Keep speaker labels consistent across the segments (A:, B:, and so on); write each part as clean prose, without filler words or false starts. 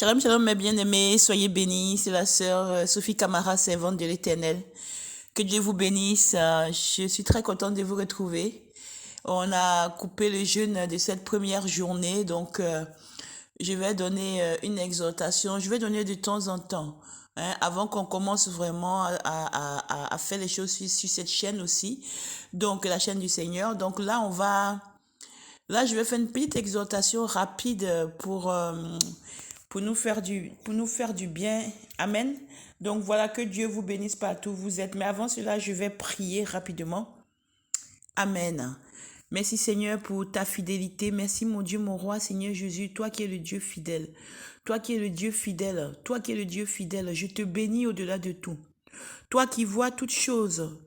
A: Shalom, shalom, mes bien-aimés, soyez bénis. C'est la sœur Sophie Camara, servante de l'Éternel. Que Dieu vous bénisse. Je suis très contente de vous retrouver. On a coupé le jeûne de cette première journée, donc je vais donner une exhortation. Je vais donner de temps en temps, hein, avant qu'on commence vraiment à faire les choses sur cette chaîne aussi, donc la chaîne du Seigneur. Donc là, je vais faire une petite exhortation rapide pour nous faire du bien. Amen. Donc voilà, que Dieu vous bénisse partout où vous êtes. Mais avant cela, je vais prier rapidement. Amen. Merci Seigneur pour ta fidélité. Merci mon Dieu, mon roi, Seigneur Jésus, toi qui es le Dieu fidèle. Toi qui es le Dieu fidèle. Toi qui es le Dieu fidèle. Je te bénis au-delà de tout. Toi qui vois toutes choses.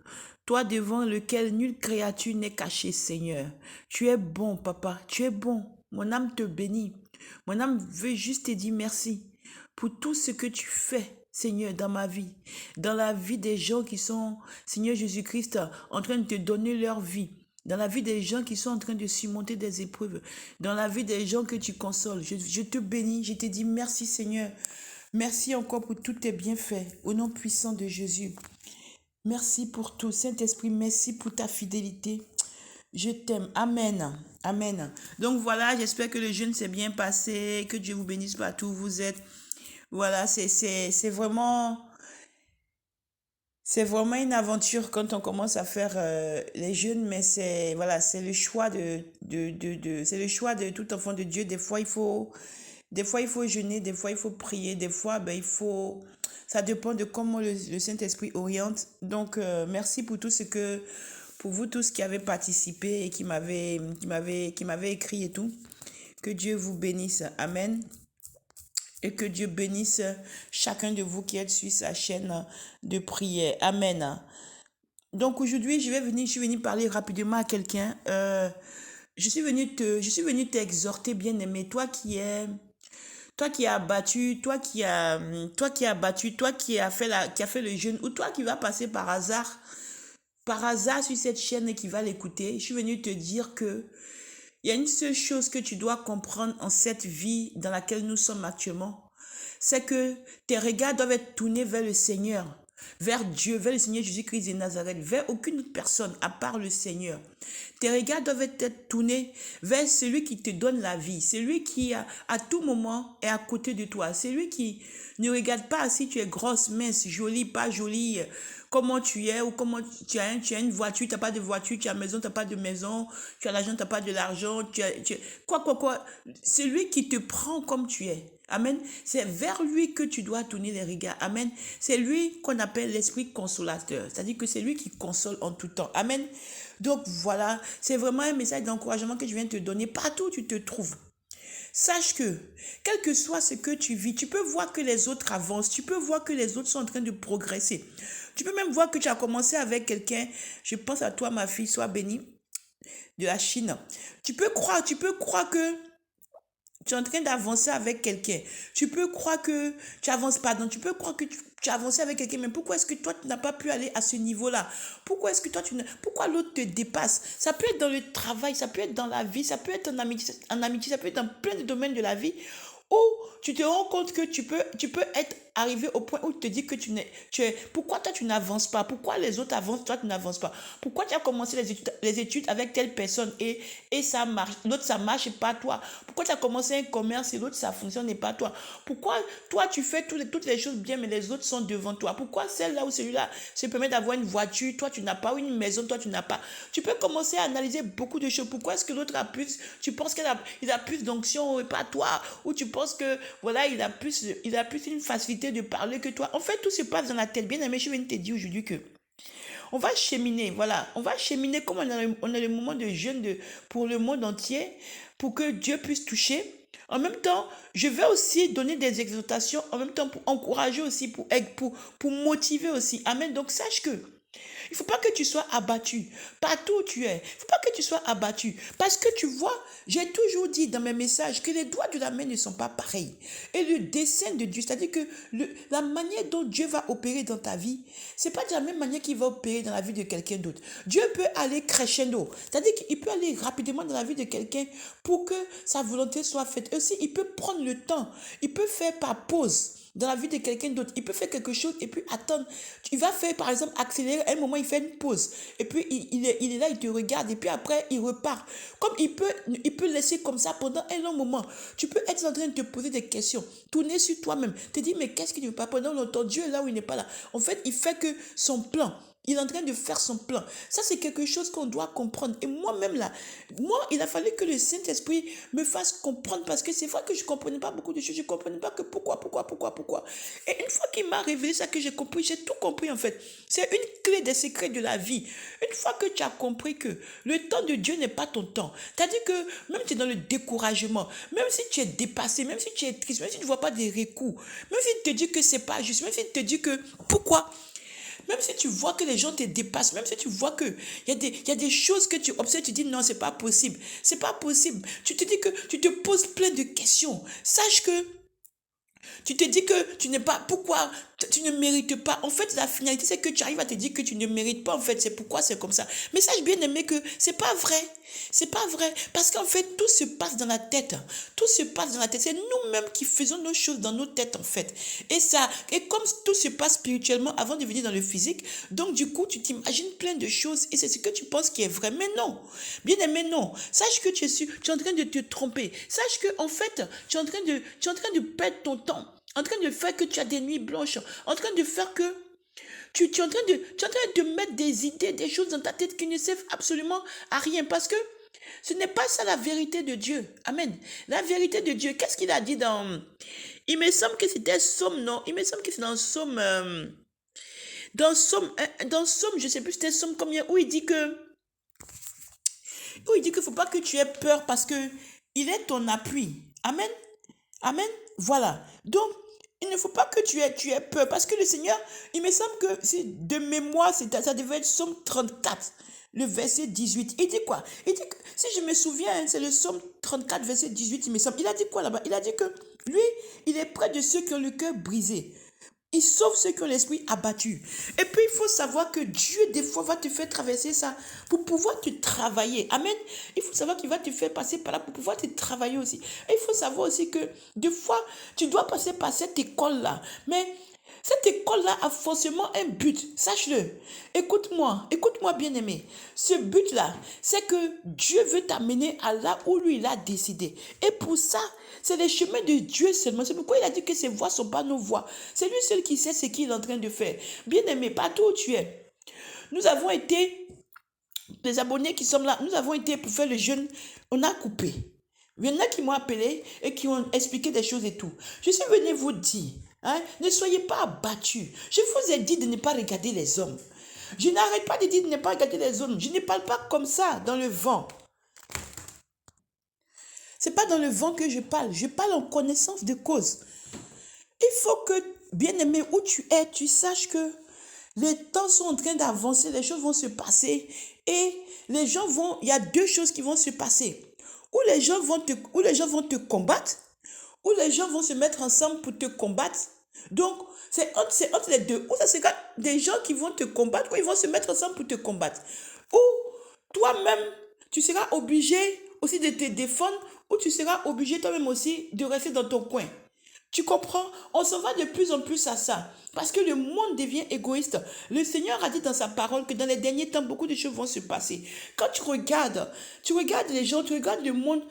A: Toi devant lequel nulle créature n'est cachée, Seigneur. Tu es bon, Papa. Tu es bon. Mon âme te bénit. Mon âme veut juste te dire merci pour tout ce que tu fais, Seigneur, dans ma vie, dans la vie des gens qui sont, Seigneur Jésus-Christ, en train de te donner leur vie, dans la vie des gens qui sont en train de surmonter des épreuves, dans la vie des gens que tu consoles. Je te bénis, je te dis merci, Seigneur. Merci encore pour tous tes bienfaits, au nom puissant de Jésus. Merci pour tout. Saint-Esprit, merci pour ta fidélité. Je t'aime. Amen. Amen. Donc voilà, j'espère que le jeûne s'est bien passé, que Dieu vous bénisse partout où vous êtes. Voilà, c'est vraiment une aventure quand on commence à faire les jeûnes, mais c'est le choix c'est le choix de tout enfant de Dieu. Des fois il faut jeûner, des fois il faut prier, des fois ça dépend de comment le Saint-Esprit oriente. Donc merci pour pour vous tous qui avez participé et qui m'avez écrit et tout. Que Dieu vous bénisse. Amen. Et que Dieu bénisse chacun de vous qui êtes sur sa chaîne de prière. Amen. Donc aujourd'hui, je suis venue parler rapidement à quelqu'un. Je suis venue t'exhorter, bien-aimé, toi qui as battu, toi qui as qui a fait le jeûne, ou toi qui vas passer par hasard sur cette chaîne et qui va l'écouter. Je suis venue te dire que il y a une seule chose que tu dois comprendre en cette vie dans laquelle nous sommes actuellement, c'est que tes regards doivent être tournés vers le Seigneur, vers Dieu, vers le Seigneur Jésus-Christ de Nazareth, vers aucune autre personne à part le Seigneur. Tes regards doivent être tournés vers celui qui te donne la vie, celui qui à tout moment est à côté de toi, celui qui ne regarde pas si tu es grosse, mince, jolie, pas jolie, comment tu es ou comment tu as une voiture, tu n'as pas de voiture, tu as une maison, tu n'as pas de maison, tu as l'argent, tu n'as pas de l'argent, quoi. C'est lui qui te prend comme tu es. Amen. C'est vers lui que tu dois tourner les regards. Amen. C'est lui qu'on appelle l'esprit consolateur. C'est-à-dire que c'est lui qui console en tout temps. Amen. Donc voilà, c'est vraiment un message d'encouragement que je viens te donner partout où tu te trouves. Sache que, quel que soit ce que tu vis, tu peux voir que les autres avancent, tu peux voir que les autres sont en train de progresser. Tu peux même voir que tu as commencé avec quelqu'un, je pense à toi, ma fille, sois bénie, de la Chine. Tu peux croire que tu es en train d'avancer avec quelqu'un. Tu peux croire que tu avances, pardon, tu peux croire que tu as avancé avec quelqu'un, mais pourquoi est-ce que toi, tu n'as pas pu aller à ce niveau-là? Pourquoi est-ce que pourquoi l'autre te dépasse? Ça peut être dans le travail, ça peut être dans la vie, ça peut être en amitié, ça peut être dans plein de domaines de la vie où tu te rends compte que tu peux être arrivé au point où tu te dis que pourquoi toi tu n'avances pas? Pourquoi les autres avancent, toi tu n'avances pas? Pourquoi tu as commencé les études avec telle personne et ça marche, l'autre ça marche et pas toi? Pourquoi tu as commencé un commerce et l'autre ça fonctionne et pas toi? Pourquoi toi tu fais toutes les choses bien mais les autres sont devant toi? Pourquoi celle-là ou celui-là se permet d'avoir une voiture, toi tu n'as pas, ou une maison, toi tu n'as pas? Tu peux commencer à analyser beaucoup de choses. Pourquoi est-ce que l'autre a plus, tu penses il a plus d'onction et pas toi? Ou tu penses que voilà, il a plus une facilité de parler que toi? En fait, tout se passe dans la tête. Bien aimé, je viens de te dire aujourd'hui que on va cheminer, voilà, on va cheminer comme on a le moment de jeûne pour le monde entier, pour que Dieu puisse toucher. En même temps, je vais aussi donner des exhortations, en même temps pour encourager aussi, pour motiver aussi. Amen. Donc sache que Il ne faut pas que tu sois abattu partout où tu es. Il ne faut pas que tu sois abattu. Parce que tu vois, j'ai toujours dit dans mes messages que les doigts de la main ne sont pas pareils. Et le dessein de Dieu, c'est-à-dire que la manière dont Dieu va opérer dans ta vie, ce n'est pas de la même manière qu'il va opérer dans la vie de quelqu'un d'autre. Dieu peut aller crescendo, c'est-à-dire qu'il peut aller rapidement dans la vie de quelqu'un pour que sa volonté soit faite. Aussi, il peut prendre le temps, il peut faire par pause dans la vie de quelqu'un d'autre. Il peut faire quelque chose et puis attendre. Il va faire, par exemple, accélérer. À un moment, il fait une pause. Et puis, il est là, il te regarde. Et puis après, il repart. Comme il peut laisser comme ça pendant un long moment. Tu peux être en train de te poser des questions. Tourner sur toi-même. Te dire, mais qu'est-ce qui ne veut pas pendant longtemps? Dieu est là où il n'est pas là. En fait, il fait que son plan. Il est en train de faire son plan. Ça, c'est quelque chose qu'on doit comprendre. Et moi-même, là, il a fallu que le Saint-Esprit me fasse comprendre parce que c'est vrai que je ne comprenais pas beaucoup de choses. Je ne comprenais pas que pourquoi. Et une fois qu'il m'a révélé ça, que j'ai compris, j'ai tout compris en fait. C'est une clé des secrets de la vie. Une fois que tu as compris que le temps de Dieu n'est pas ton temps, c'est-à-dire que même si tu es dans le découragement, même si tu es dépassé, même si tu es triste, même si tu ne vois pas des recours, même si tu te dis que c'est pas juste, même si tu te dis que pourquoi. Même si tu vois que les gens te dépassent, même si tu vois qu'il y a des choses que tu observes, tu dis non, c'est pas possible. C'est pas possible. Tu te dis que tu te poses plein de questions. Sache que tu te dis que tu n'es pas... Pourquoi tu ne mérites pas? En fait, la finalité, c'est que tu arrives à te dire que tu ne mérites pas. En fait, c'est pourquoi c'est comme ça. Mais sache bien aimé que c'est pas vrai. C'est pas vrai. Parce qu'en fait, tout se passe dans la tête. Tout se passe dans la tête. C'est nous-mêmes qui faisons nos choses dans nos têtes, en fait. Et comme tout se passe spirituellement avant de venir dans le physique, donc du coup, tu t'imagines plein de choses et c'est ce que tu penses qui est vrai. Mais non. Bien aimé, non. Sache que tu es en train de te tromper. Sache que, en fait, tu es en train de perdre ton temps. En train de faire que tu as des nuits blanches. En train de faire que tu es en train de mettre des idées, des choses dans ta tête qui ne servent absolument à rien. Parce que ce n'est pas ça la vérité de Dieu. Amen. La vérité de Dieu, qu'est-ce qu'il a dit dans... Il me semble que c'était Somme, non? Il me semble que c'est dans Somme... dans Somme, je ne sais plus c'était Somme combien, où il dit que... Où il dit qu'il ne faut pas que tu aies peur parce que il est ton appui. Amen. Amen. Voilà. Donc, il ne faut pas que tu aies peur parce que le Seigneur, il me semble que de mémoire, ça devait être Somme 34, le verset 18. Il dit quoi? Il dit que, si je me souviens, c'est le Somme 34, verset 18, il me semble. Il a dit quoi là-bas? Il a dit que lui, il est près de ceux qui ont le cœur brisé. Il sauve ceux qui ont l'esprit abattu. Et puis, il faut savoir que Dieu, des fois, va te faire traverser ça pour pouvoir te travailler. Amen. Il faut savoir qu'il va te faire passer par là pour pouvoir te travailler aussi. Et il faut savoir aussi que, des fois, tu dois passer par cette école-là. Mais cette école-là a forcément un but. Sache-le. Écoute-moi bien aimé. Ce but-là, c'est que Dieu veut t'amener à là où lui, il a décidé. Et pour ça, c'est les chemins de Dieu seulement. C'est pourquoi il a dit que ses voies ne sont pas nos voies. C'est lui seul qui sait ce qu'il est en train de faire. Bien aimé, partout où tu es. Nous avons été, les abonnés qui sont là, nous avons été pour faire le jeûne, on a coupé. Il y en a qui m'ont appelé et qui ont expliqué des choses et tout. Je suis venu vous dire, ne soyez pas abattus. Je vous ai dit de ne pas regarder les hommes. Je n'arrête pas de dire de ne pas regarder les hommes. Je ne parle pas comme ça dans le vent. Ce n'est pas dans le vent que je parle en connaissance de cause. Il faut que, bien aimé, où tu es, tu saches que les temps sont en train d'avancer, les choses vont se passer et les gens vont, il y a deux choses qui vont se passer. Ou les gens vont te combattre, ou les gens vont se mettre ensemble pour te combattre. Donc, c'est entre les deux. Ou ça sera des gens qui vont te combattre, ou ils vont se mettre ensemble pour te combattre. Ou toi-même, tu seras obligé aussi de te défendre, ou tu seras obligé toi-même aussi de rester dans ton coin. Tu comprends? On s'en va de plus en plus à ça. Parce que le monde devient égoïste. Le Seigneur a dit dans sa parole que dans les derniers temps, beaucoup de choses vont se passer. Quand tu regardes les gens, tu regardes le monde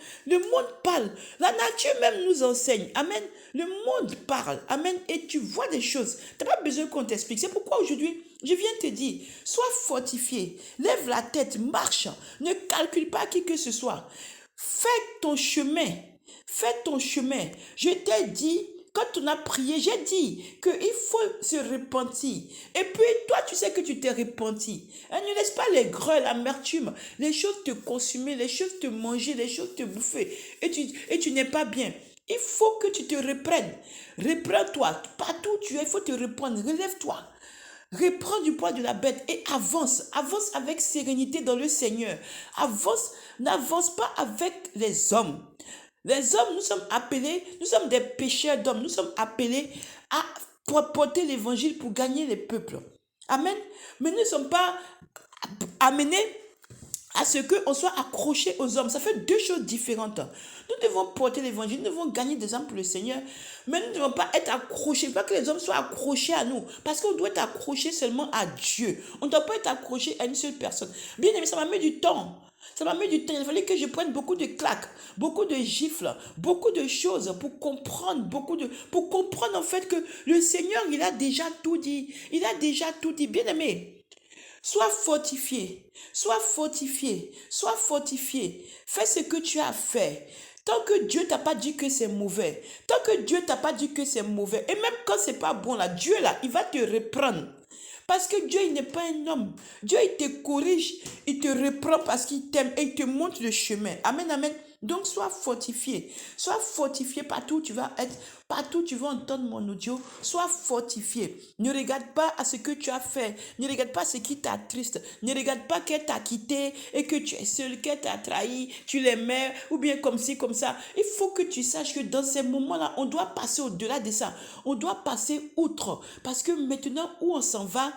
A: parle. La nature même nous enseigne. Amen. Le monde parle. Amen. Et tu vois des choses. Tu n'as pas besoin qu'on t'explique. C'est pourquoi aujourd'hui, je viens te dire, sois fortifié. Lève la tête, marche. Ne calcule pas qui que ce soit. Fais ton chemin. Fais ton chemin. Je t'ai dit, quand on a prié, j'ai dit qu'il faut se repentir. Et puis, toi, tu sais que tu t'es repenti. Ne laisse pas les grêles, l'amertume, les choses te consumer, les choses te manger, les choses te bouffer. Et tu n'es pas bien. Il faut que tu te reprennes. Reprends-toi. Partout où tu es, il faut te reprendre. Relève-toi. Reprends du poids de la bête et avance. Avance avec sérénité dans le Seigneur. Avance, n'avance pas avec les hommes. Les hommes, nous sommes appelés, nous sommes des pécheurs d'hommes. Nous sommes appelés à porter l'évangile pour gagner les peuples. Amen. Mais nous ne sommes pas amenés à ce qu'on soit accroché aux hommes. Ça fait deux choses différentes. Nous devons porter l'évangile, nous devons gagner des âmes pour le Seigneur, mais nous ne devons pas être accrochés, pas que les hommes soient accrochés à nous, parce qu'on doit être accroché seulement à Dieu. On ne doit pas être accroché à une seule personne. Bien aimé, ça m'a mis du temps. Ça m'a mis du temps. Il fallait que je prenne beaucoup de claques, beaucoup de gifles, beaucoup de choses pour comprendre, pour comprendre en fait que le Seigneur, il a déjà tout dit. Il a déjà tout dit. Bien aimé, sois fortifié, sois fortifié, sois fortifié. Fais ce que tu as fait. Tant que Dieu t'a pas dit que c'est mauvais, tant que Dieu t'a pas dit que c'est mauvais, et même quand c'est pas bon là, Dieu là, il va te reprendre. Parce que Dieu, il n'est pas un homme. Dieu, il te corrige, il te reprend parce qu'il t'aime et il te montre le chemin. Amen, amen. Donc, sois fortifié. Sois fortifié partout où tu vas être, partout où tu vas entendre mon audio. Sois fortifié. Ne regarde pas à ce que tu as fait. Ne regarde pas ce qui t'attriste. Ne regarde pas qu'elle t'a quitté et que tu es seul, qu'elle t'a trahi, tu l'aimais, ou bien comme ci, comme ça. Il faut que tu saches que dans ces moments-là, on doit passer au-delà de ça. On doit passer outre. Parce que maintenant, où on s'en va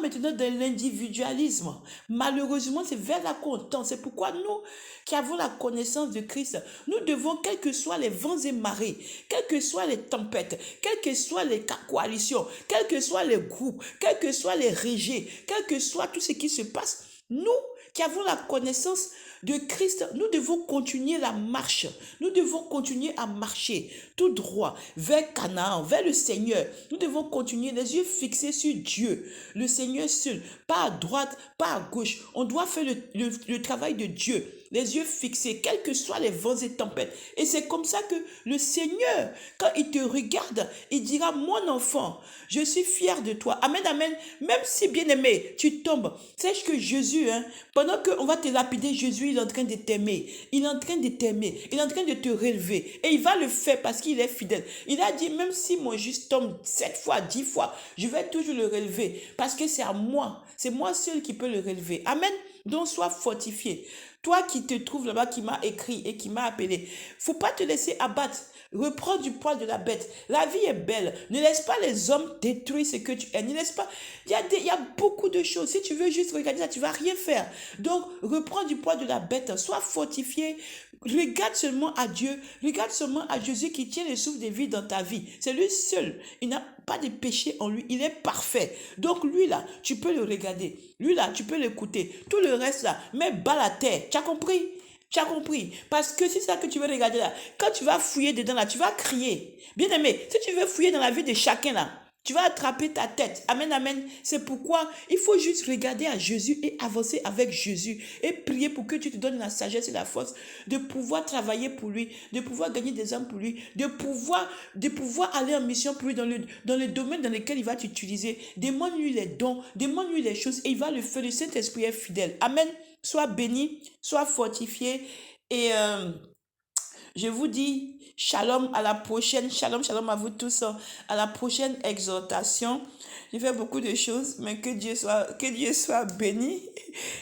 A: maintenant dans l'individualisme. Malheureusement, c'est vers là qu'on tend. C'est pourquoi nous, qui avons la connaissance de Christ, nous devons, quels que soient les vents et marées, quelles que soient les tempêtes, quelles que soient les coalitions, quels que soient les groupes, quels que soient les rejets, quel que soit tout ce qui se passe, nous qui avons la connaissance de Christ, nous devons continuer la marche. Nous devons continuer à marcher tout droit vers Canaan, vers le Seigneur. Nous devons continuer les yeux fixés sur Dieu, le Seigneur seul, pas à droite, pas à gauche. On doit faire le travail de Dieu, les yeux fixés, quels que soient les vents et tempêtes. Et c'est comme ça que le Seigneur, quand il te regarde, il dira, mon enfant, je suis fier de toi. Amen, amen. Même si, bien aimé, tu tombes, sache que Jésus, pendant qu'on va te lapider, Jésus, il est en train de t'aimer. Il est en train de t'aimer. Il est en train de te relever. Et il va le faire parce qu'il est fidèle. Il a dit, même si mon juste tombe 7 fois, 10 fois, je vais toujours le relever. Parce que c'est à moi. C'est moi seul qui peux le relever. Amen. Donc, sois fortifié. Toi qui te trouves là-bas, qui m'a écrit et qui m'a appelé, faut pas te laisser abattre. Reprends du poil de la bête. La vie est belle. Ne laisse pas les hommes détruire ce que tu es. Ne laisse pas. Il y a beaucoup de choses. Si tu veux juste regarder ça, tu vas rien faire. Donc, reprends du poil de la bête. Sois fortifié. Regarde seulement à Dieu. Regarde seulement à Jésus qui tient le souffle de vie dans ta vie. C'est lui seul. Il n'a pas de péché en lui. Il est parfait. Donc, lui là, tu peux le regarder. Lui là, tu peux l'écouter. Tout le reste là, mets bas la terre. Tu as compris? Tu as compris? Parce que c'est ça que tu veux regarder là. Quand tu vas fouiller dedans là, tu vas crier. Bien aimé, si tu veux fouiller dans la vie de chacun là, tu vas attraper ta tête. Amen, amen. C'est pourquoi il faut juste regarder à Jésus et avancer avec Jésus et prier pour que tu te donnes la sagesse et la force de pouvoir travailler pour lui, de pouvoir gagner des âmes pour lui, de pouvoir aller en mission pour lui dans le domaine dans lequel il va t'utiliser. Demande-lui les dons, demande-lui les choses et il va le faire. Le Saint-Esprit est fidèle. Amen. Sois béni, sois fortifié et je vous dis shalom à la prochaine, shalom, shalom à vous tous, à la prochaine exhortation. J'ai fait beaucoup de choses, mais que Dieu soit béni,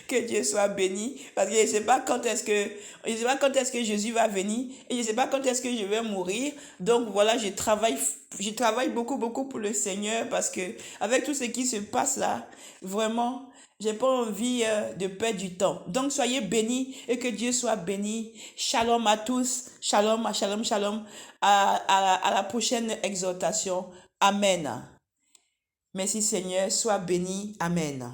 A: que Dieu soit béni, parce que je ne sais pas quand est-ce que Jésus va venir, et je ne sais pas quand est-ce que je vais mourir. Donc voilà, je travaille beaucoup, beaucoup pour le Seigneur, parce que avec tout ce qui se passe là, vraiment, j'ai pas envie de perdre du temps. Donc, soyez bénis et que Dieu soit béni. Shalom à tous. Shalom, shalom, shalom. À la prochaine exhortation. Amen. Merci Seigneur. Sois béni. Amen.